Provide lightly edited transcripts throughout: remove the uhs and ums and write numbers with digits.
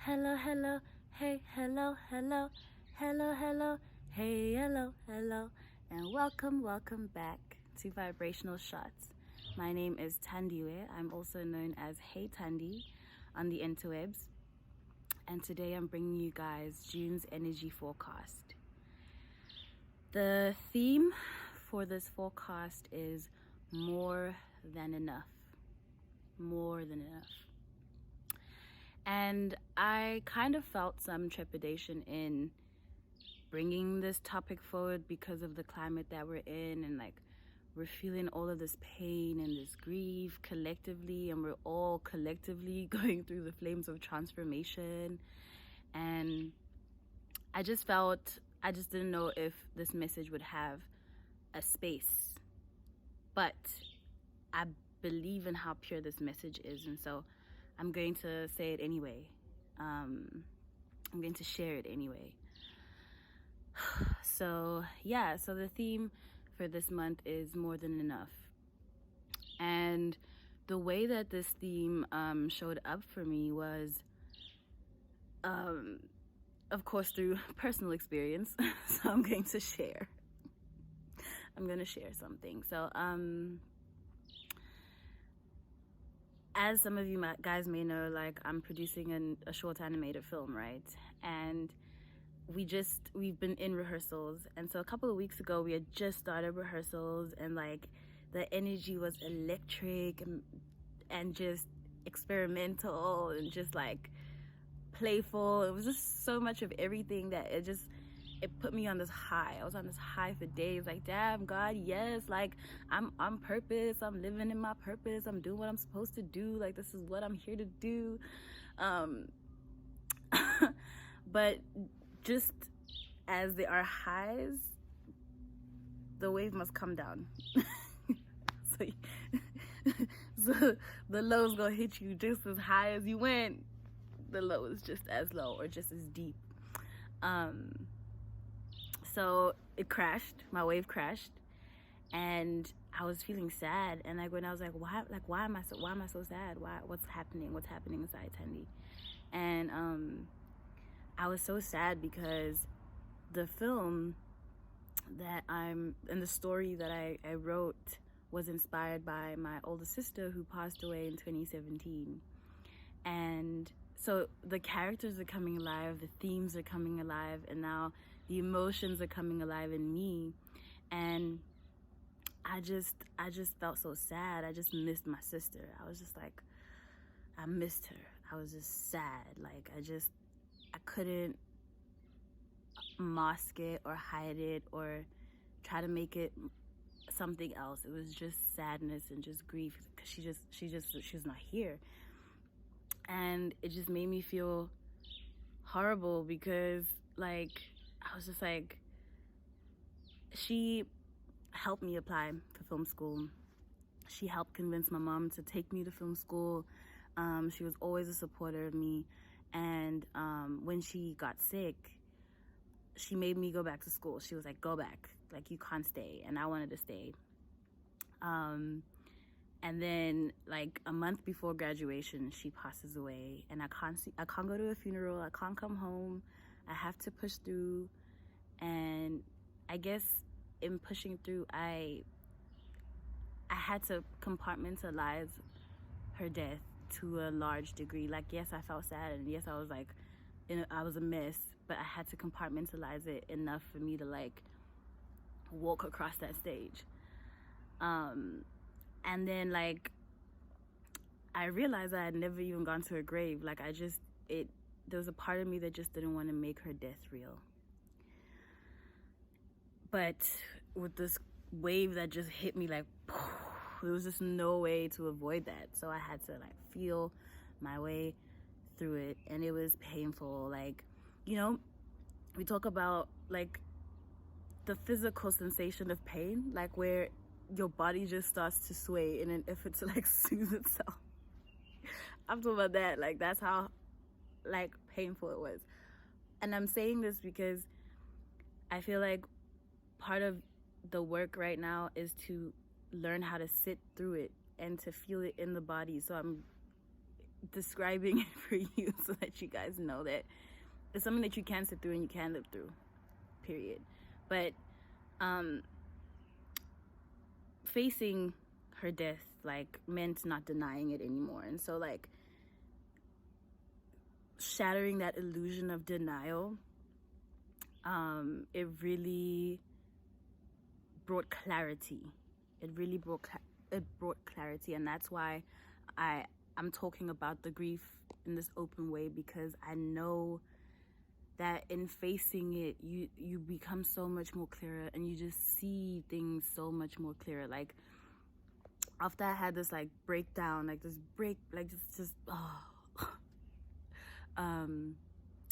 Hello, hello, hey, hello, hello, hello, hello, hey, hello, hello, and welcome back to Vibrational Shots. My name is Tandiwe. I'm also known as Hey Tandi on the interwebs, and today I'm bringing you guys June's energy forecast. The theme for this forecast is more than enough. More than enough. And I kind of felt some trepidation in bringing this topic forward because of the climate that we're in, and like we're feeling all of this pain and this grief collectively, and we're all collectively going through the flames of transformation. And I just didn't know if this message would have a space, but I believe in how pure this message is, and so I'm going to say it anyway. I'm going to share it anyway. So the theme for this month is more than enough. And the way that this theme showed up for me was, of course, through personal experience. So I'm going to share something. So, as some of you guys may know, like I'm producing a short animated film, right? And we've been in rehearsals, and so a couple of weeks ago we had just started rehearsals, and like the energy was electric and just experimental and just like playful. It was just so much of everything that it put me on this high. I was on this high for days, like, damn, God, yes, like I'm on purpose, I'm living in my purpose, I'm doing what I'm supposed to do, like this is what I'm here to do. But just as there are highs, the wave must come down. so the low's gonna hit you just as high as you went. The low is just as low or just as deep. So it crashed. My wave crashed, and I was feeling sad. And like when I was like, why am I so sad? What's happening inside Tandy? And I was so sad because the film that and the story that I wrote was inspired by my older sister who passed away in 2017. And so the characters are coming alive, the themes are coming alive, and now the emotions are coming alive in me. And I just felt so sad. I just missed my sister. I was just like, I missed her. I was just sad. Like I couldn't mask it or hide it or try to make it something else. It was just sadness and just grief because she's not here. And it just made me feel horrible because like I was just like, she helped me apply for film school. She helped convince my mom to take me to film school. She was always a supporter of me. And when she got sick, she made me go back to school. She was like, go back, like you can't stay. And I wanted to stay. And then like a month before graduation, she passes away, and I can't go to a funeral. I can't come home. I have to push through. And I guess in pushing through, I had to compartmentalize her death to a large degree. Like, yes, I felt sad, and yes, I was like, I was a mess, but I had to compartmentalize it enough for me to like walk across that stage. And then like I realized I had never even gone to her grave. Like there was a part of me that just didn't want to make her death real. But with this wave that just hit me, like there was just no way to avoid that. So I had to like feel my way through it, and it was painful. Like, you know, we talk about like the physical sensation of pain, like where your body just starts to sway in an effort to like soothe itself. I'm talking about that. Like that's how like painful it was. And I'm saying this because I feel like part of the work right now is to learn how to sit through it and to feel it in the body. So I'm describing it for you so that you guys know that it's something that you can sit through and you can live through, period. But facing her death like meant not denying it anymore. And so like shattering that illusion of denial, it really brought clarity. It brought clarity, and that's why I'm talking about the grief in this open way, because I know that in facing it, you become so much more clearer, and you just see things so much more clearer. Like after I had this like breakdown, like this break, like just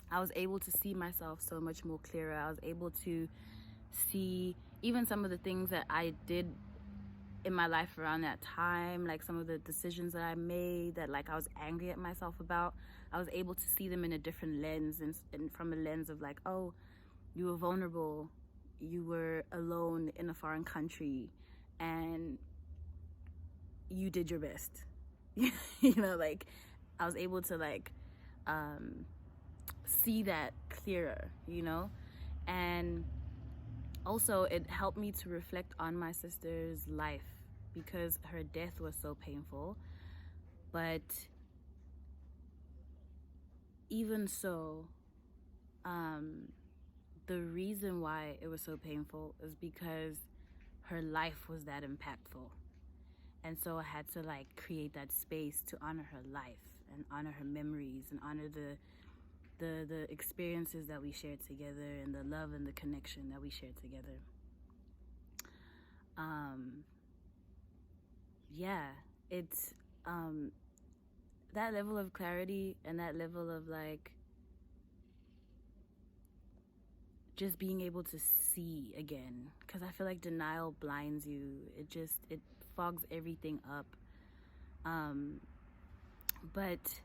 I was able to see myself so much more clearer. I was able to see even some of the things that I did in my life around that time, like some of the decisions that I made that like I was angry at myself about. I was able to see them in a different lens, and from a lens of like, oh, you were vulnerable, you were alone in a foreign country, and you did your best. You know, like I was able to like see that clearer, you know. And also it helped me to reflect on my sister's life, because her death was so painful. But even so, the reason why it was so painful is because her life was that impactful. And so I had to like create that space to honor her life and honor her memories and honor the experiences that we shared together and the love and the connection that we shared together. Yeah, it's that level of clarity and that level of like just being able to see again, because I feel like denial blinds you. It fogs everything up. But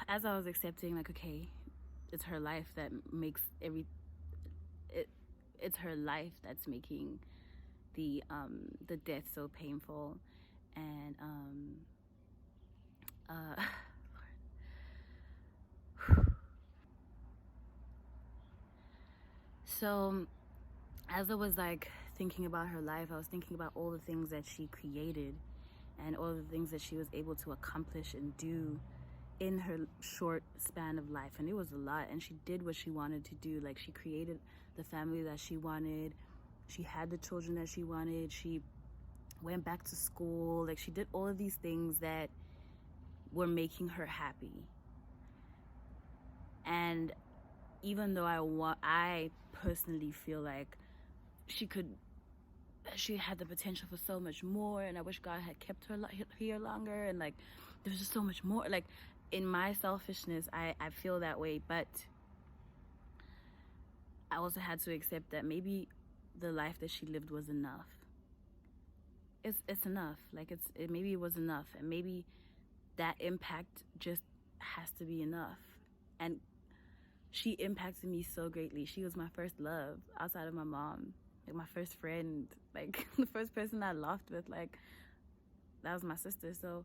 as I was accepting, like, okay, it's her life that makes it's her life that's making the death so painful. And so as I was like thinking about her life, I was thinking about all the things that she created and all the things that she was able to accomplish and do in her short span of life. And it was a lot, and she did what she wanted to do. Like, she created the family that she wanted, she had the children that she wanted, she went back to school, like she did all of these things that were making her happy. And even though I personally feel like she had the potential for so much more, and I wish God had kept her here longer, and like there's just so much more. Like, in my selfishness, I feel that way, but I also had to accept that maybe the life that she lived was enough. It's enough. Like, maybe it was enough, and maybe that impact just has to be enough. And she impacted me so greatly. She was my first love outside of my mom, like my first friend, like the first person I laughed with, like that was my sister. So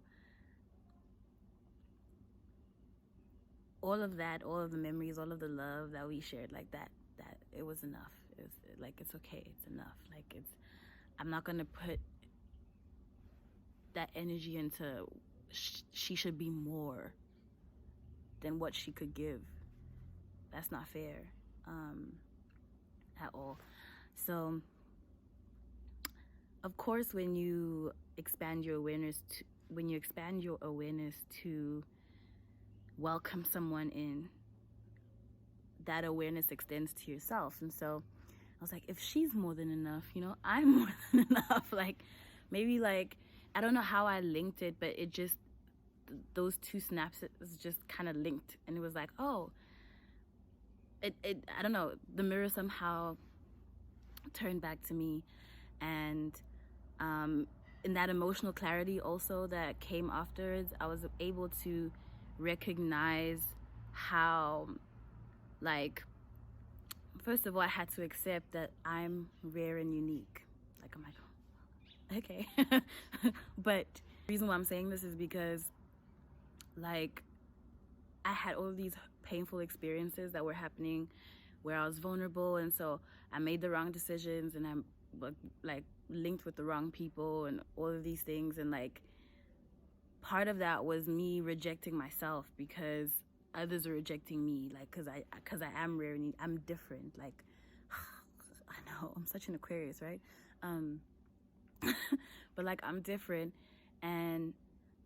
all of that, all of the memories, all of the love that we shared, like that it was enough. It was like, it's okay, it's enough. Like, I'm not gonna put that energy into she should be more than what she could give. That's not fair at all. So of course, when you expand your awareness to welcome someone in, that awareness extends to yourself. And so I was like, if she's more than enough, you know, I'm more than enough. Like, maybe, like, I don't know how I linked it, but it just, those two snaps, it was just kind of linked. And it was like, oh, I don't know, the mirror somehow turned back to me. And in that emotional clarity also that came afterwards, I was able to recognize how, like, first of all, I had to accept that I'm rare and unique. Like, I'm like, okay. But the reason why I'm saying this is because like I had all of these painful experiences that were happening where I was vulnerable, and so I made the wrong decisions, and I'm like linked with the wrong people and all of these things. And like part of that was me rejecting myself because others are rejecting me, like because I am rare and I'm different. Like I know I'm such an Aquarius, right? But like I'm different, and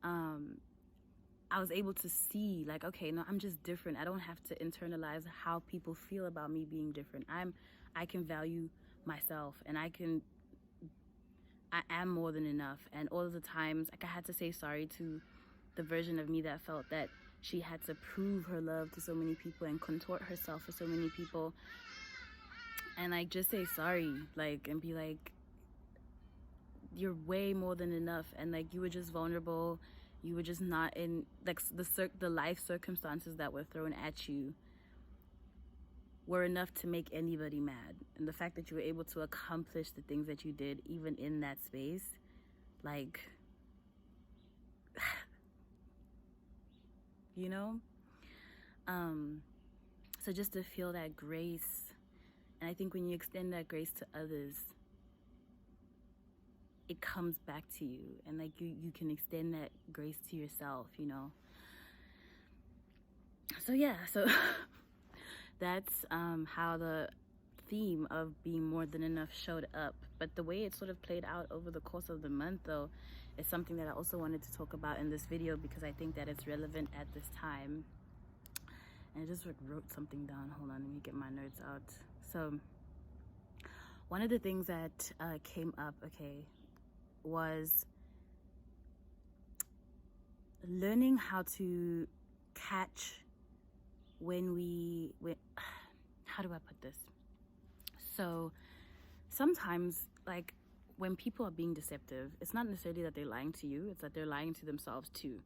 I was able to see like, okay, no, I'm just different. I don't have to internalize how people feel about me being different. I can value myself, and I am more than enough. And all of the times, like I had to say sorry to the version of me that felt that she had to prove her love to so many people and contort herself for so many people. And like just say sorry, like, and be like, you're way more than enough. And like you were just vulnerable. You were just not in like the life circumstances that were thrown at you were enough to make anybody mad. And the fact that you were able to accomplish the things that you did, even in that space, like, you know? So just to feel that grace. And I think when you extend that grace to others, it comes back to you, and like you can extend that grace to yourself, you know. So yeah, so that's how the theme of being more than enough showed up. But the way it sort of played out over the course of the month, though, is something that I also wanted to talk about in this video, because I think that it's relevant at this time. And I just wrote something down. Hold on, let me get my notes out. So one of the things that came up, okay, was learning how to catch how do I put this? So sometimes, like, when people are being deceptive, it's not necessarily that they're lying to you, it's that they're lying to themselves too.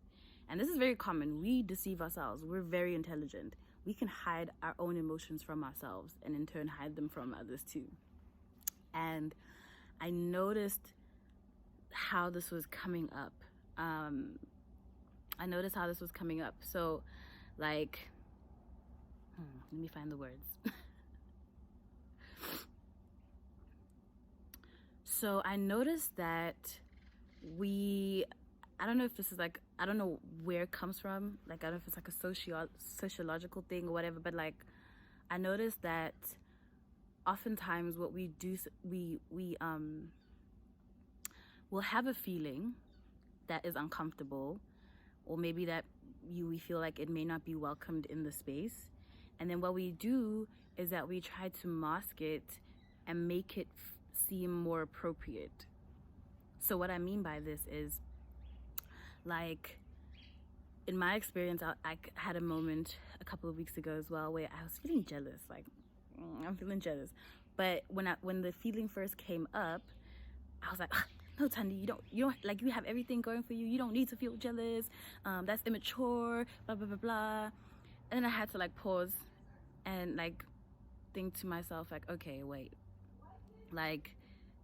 And this is very common. We deceive ourselves. We're very intelligent. We can hide our own emotions from ourselves, and in turn hide them from others too. And I noticed how this was coming up. So like, let me find the words. So I noticed that I don't know if this is like, I don't know where it comes from. Like, I don't know if it's like a sociological thing or whatever, but like, I noticed that oftentimes what we do, we'll have a feeling that is uncomfortable, or maybe that we feel like it may not be welcomed in the space. And then what we do is that we try to mask it and make it seem more appropriate. So what I mean by this is, like, in my experience, I had a moment a couple of weeks ago as well where I was feeling jealous. Like, I'm feeling jealous. But when the feeling first came up, I was like, no, Tandy, you don't, like, you have everything going for you. You don't need to feel jealous. That's immature, blah, blah, blah, blah. And then I had to like pause and like think to myself, like, okay, wait, like,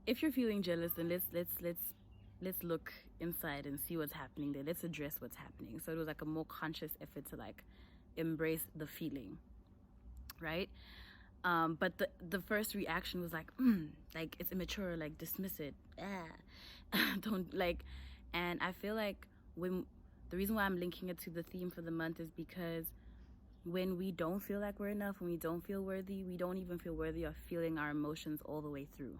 if you're feeling jealous, then let's look inside and see what's happening there. Let's address what's happening. So it was like a more conscious effort to like embrace the feeling, right? But the first reaction was like it's immature, like dismiss it, don't like. And I feel like the reason why I'm linking it to the theme for the month is because when we don't feel like we're enough, when we don't feel worthy, we don't even feel worthy of feeling our emotions all the way through.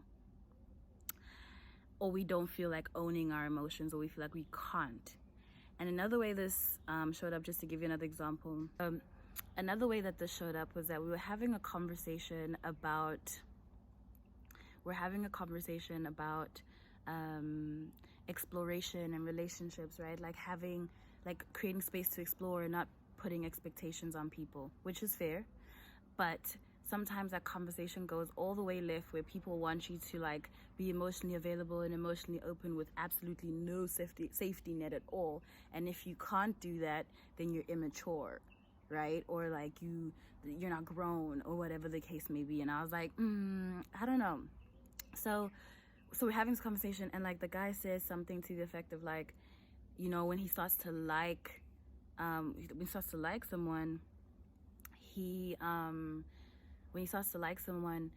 Or we don't feel like owning our emotions, or we feel like we can't. And another way this showed up, just to give you another example, another way that this showed up was that we were having a conversation about exploration and relationships, right? Like creating space to explore and not putting expectations on people, which is fair. But sometimes that conversation goes all the way left, where people want you to like be emotionally available and emotionally open with absolutely no safety net at all. And if you can't do that, then you're immature, right? Or like you're not grown, or whatever the case may be. And I was like, I don't know. So we're having this conversation, and like the guy says something to the effect of like, you know, when he starts to like when he starts to like someone, he when he starts to like someone,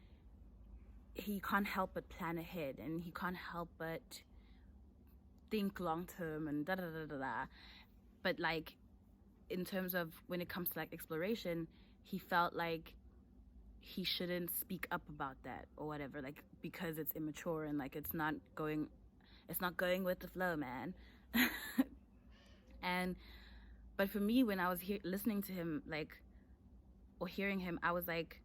he can't help but plan ahead, and he can't help but think long term and da da da da da. But like, in terms of when it comes to like exploration, he felt like he shouldn't speak up about that or whatever, like, because it's immature and like it's not going with the flow, man. And but for me, when I was listening to him, like, or hearing him, I was like,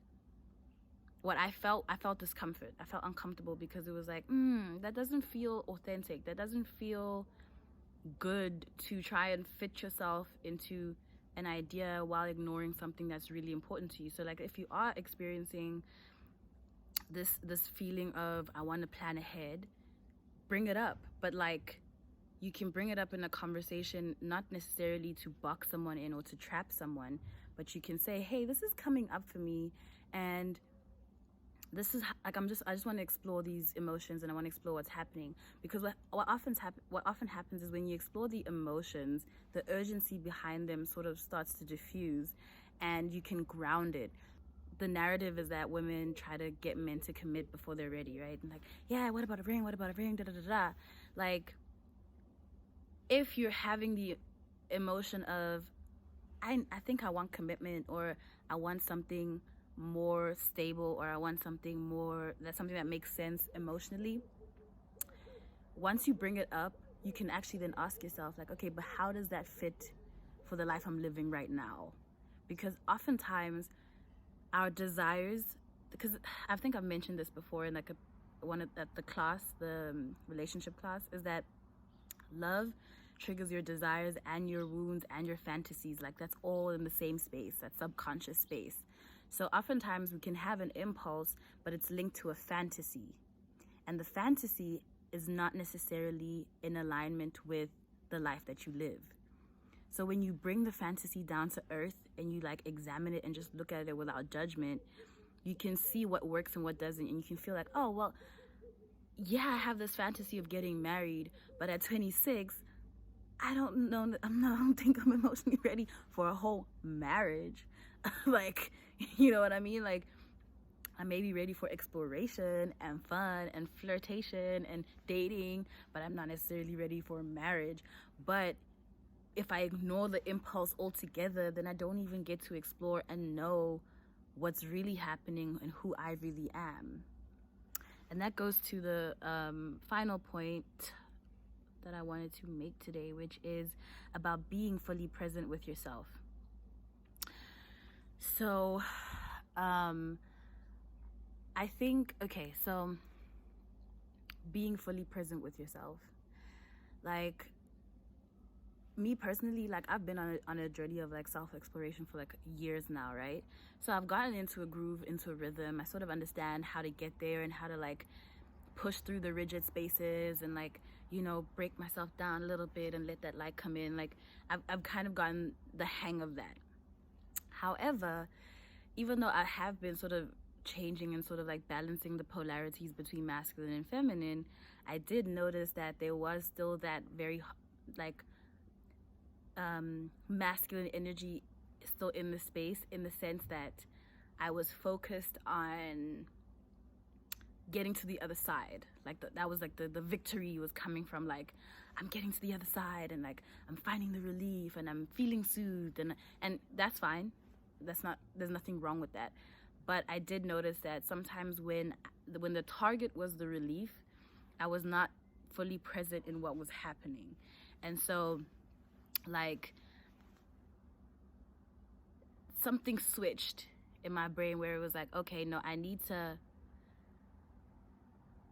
I felt discomfort. I felt uncomfortable because it was like, that doesn't feel authentic. That doesn't feel good to try and fit yourself into an idea while ignoring something that's really important to you. So like, if you are experiencing this feeling of, I want to plan ahead, bring it up. But like, you can bring it up in a conversation, not necessarily to box someone in or to trap someone, but you can say, hey, this is coming up for me, and this is like, I just want to explore these emotions, and I want to explore what's happening. Because what often happens is, when you explore the emotions, the urgency behind them sort of starts to diffuse, and you can ground it. The narrative is that women try to get men to commit before they're ready, right? And like, yeah, what about a ring? What about a ring? Da da da da. Like, if you're having the emotion of, I think I want commitment, or I want something more stable, or I want something that makes sense emotionally, once you bring it up, you can actually then ask yourself, like, okay, but how does that fit for the life I'm living right now? Because oftentimes our desires, because I think I've mentioned this before in like the class, the relationship class, is that love triggers your desires and your wounds and your fantasies. Like, that's all in the same space, that subconscious space. So oftentimes we can have an impulse, but it's linked to a fantasy, and the fantasy is not necessarily in alignment with the life that you live. So when you bring the fantasy down to earth and you like examine it and just look at it without judgment, you can see what works and what doesn't, and you can feel like, oh, well, yeah, I have this fantasy of getting married, but at 26, I don't think I'm emotionally ready for a whole marriage. Like, you know what I mean? Like, I may be ready for exploration and fun and flirtation and dating, but I'm not necessarily ready for marriage. But if I ignore the impulse altogether, then I don't even get to explore and know what's really happening and who I really am. And that goes to the final point that I wanted to make today, which is about being fully present with yourself. So, I think, okay, so being fully present with yourself, like, me personally, like, I've been on a journey of like self-exploration for like years now, right? So I've gotten into a groove, into a rhythm. I sort of understand how to get there and how to like push through the rigid spaces and like, you know, break myself down a little bit and let that light come in. Like, I've kind of gotten the hang of that. However, even though I have been sort of changing and sort of like balancing the polarities between masculine and feminine, I did notice that there was still that very like masculine energy still in the space, in the sense that I was focused on getting to the other side. Like, that was like the victory was coming from, like, I'm getting to the other side, and like I'm finding the relief, and I'm feeling soothed, and that's fine. There's nothing wrong with that. But I did notice that sometimes when the target was the relief, I was not fully present in what was happening. And so, like, something switched in my brain where it was like, okay, no, I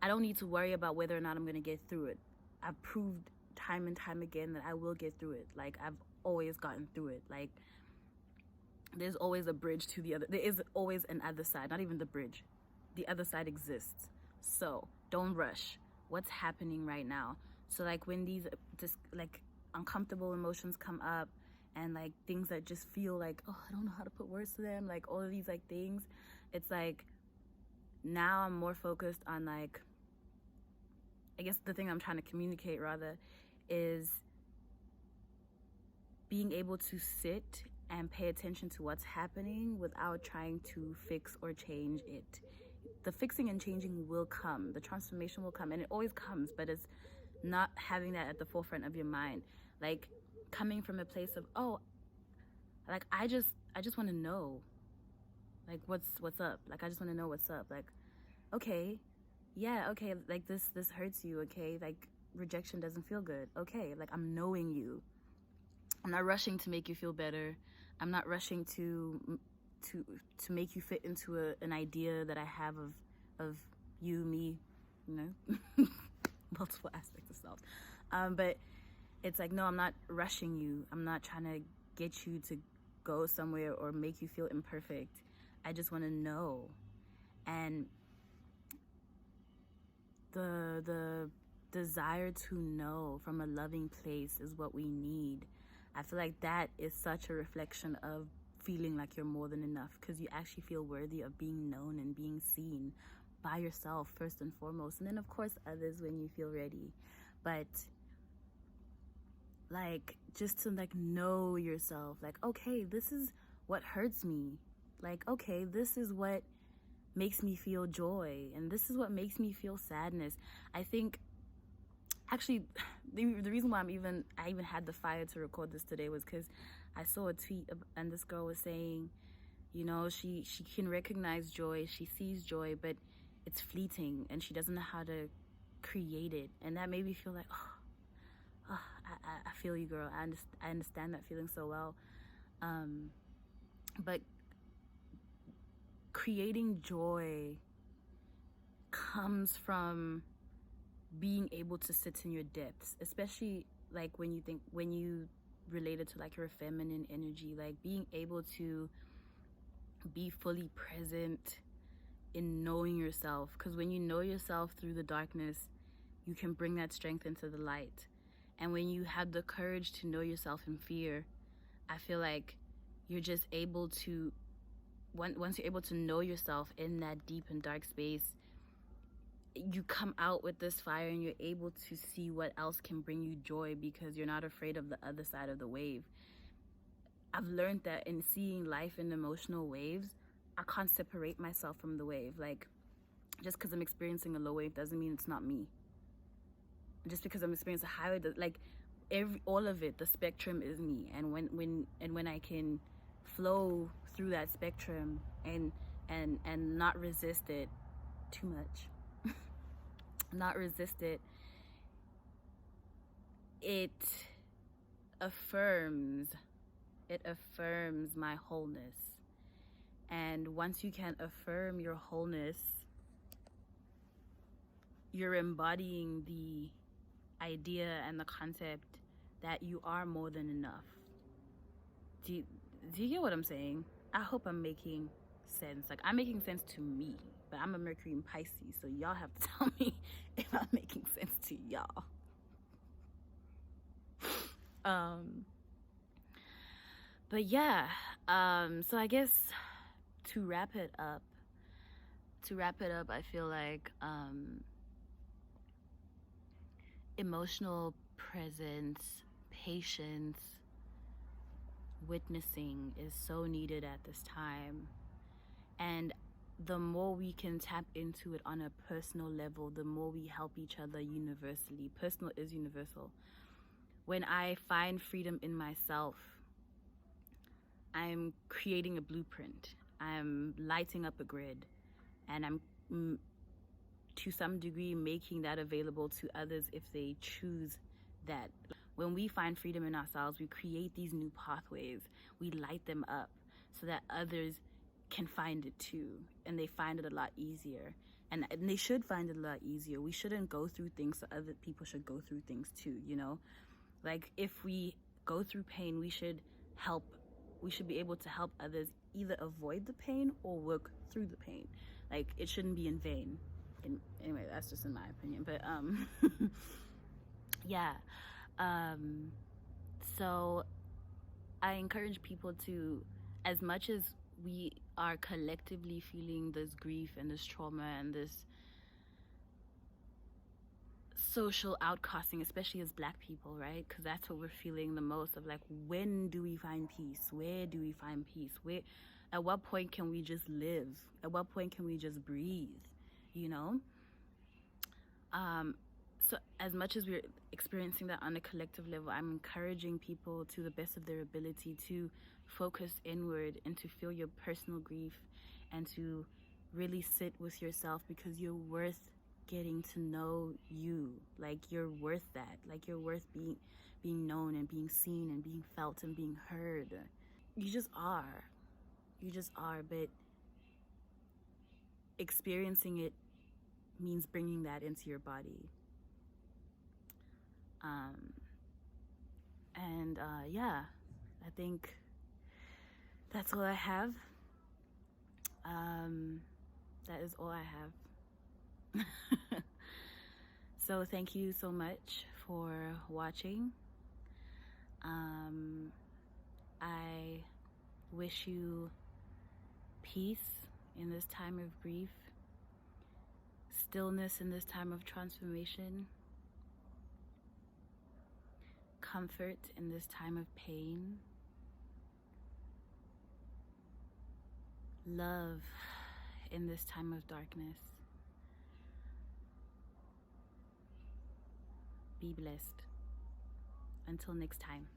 don't need to worry about whether or not I'm going to get through it. I've proved time and time again that I will get through it. Like, I've always gotten through it. Like, there's always a bridge to the other. There is always an other side, not even the bridge. The other side exists. So don't rush. What's happening right now? So like, when these just like uncomfortable emotions come up, and like things that just feel like, oh, I don't know how to put words to them, like all of these like things, it's like, now I'm more focused on, like, I guess the thing I'm trying to communicate rather is, being able to sit and pay attention to what's happening without trying to fix or change it. The fixing and changing will come, the transformation will come, and it always comes, but it's not having that at the forefront of your mind. Like, coming from a place of, oh, like, I just want to know, like, what's up. Like, I just want to know what's up. Like, okay, yeah, okay, like, this hurts you, okay? Like, rejection doesn't feel good. Okay, like, I'm knowing you. I'm not rushing to make you feel better. I'm not rushing to make you fit into an idea that I have of you, me, you know, multiple aspects of self. But it's like, no, I'm not rushing you. I'm not trying to get you to go somewhere or make you feel imperfect. I just want to know. And the desire to know from a loving place is what we need. I feel like that is such a reflection of feeling like you're more than enough, because you actually feel worthy of being known and being seen by yourself first and foremost, and then of course others when you feel ready. But like, just to like know yourself, like, okay, this is what hurts me. Like, okay, this is what makes me feel joy, and this is what makes me feel sadness. I think actually the reason why I even had the fire to record this today was because I saw a tweet and this girl was saying, you know, she can recognize joy, she sees joy, but it's fleeting and she doesn't know how to create it. And that made me feel like, I feel you, girl. I understand that feeling so well. But creating joy comes from being able to sit in your depths, especially like when you relate it to like your feminine energy, like being able to be fully present in knowing yourself. Because when you know yourself through the darkness, you can bring that strength into the light. And when you have the courage to know yourself in fear, I feel like you're just able to, once you're able to know yourself in that deep and dark space, you come out with this fire and you're able to see what else can bring you joy, because you're not afraid of the other side of the wave. I've learned that in seeing life in emotional waves, I can't separate myself from the wave. Like, just because I'm experiencing a low wave doesn't mean it's not me. Just because I'm experiencing a high wave, like all of it, the spectrum is me. And when I can flow through that spectrum and not resist it too much, not resist it, it affirms my wholeness. And once you can affirm your wholeness, you're embodying the idea and the concept that you are more than enough. Do you get what I'm saying? I hope I'm making sense. Like, I'm making sense to me, but I'm a Mercury in Pisces, so y'all have to tell me if I'm making sense to y'all. But yeah, so I guess to wrap it up, I feel like emotional presence, patience, witnessing is so needed at this time. And the more we can tap into it on a personal level, the more we help each other universally. Personal is universal. When I find freedom in myself, I'm creating a blueprint. I'm lighting up a grid, and I'm to some degree making that available to others if they choose that. When we find freedom in ourselves, we create these new pathways. We light them up so that others can find it too, and they find it a lot easier. And they should find it a lot easier. We shouldn't go through things so other people should go through things too, you know? Like, if we go through pain, we should be able to help others either avoid the pain or work through the pain. Like, it shouldn't be in vain. Anyway, that's just in my opinion. But yeah. So I encourage people to, as much as we are collectively feeling this grief and this trauma and this social outcasting, especially as Black people, right? Because that's what we're feeling the most of, like, when do we find peace? Where do we find peace? Where, at what point can we just live? At what point can we just breathe? You know? So as much as we're experiencing that on a collective level, I'm encouraging people to the best of their ability to focus inward and to feel your personal grief and to really sit with yourself, because you're worth getting to know you. Like, you're worth that. Like, you're worth being known and being seen and being felt and being heard. You just are. You just are. But experiencing it means bringing that into your body. Yeah, I think that's all I have. That is all I have. So thank you so much for watching. I wish you peace in this time of grief, stillness in this time of transformation, comfort in this time of pain, love in this time of darkness. Be blessed. Until next time.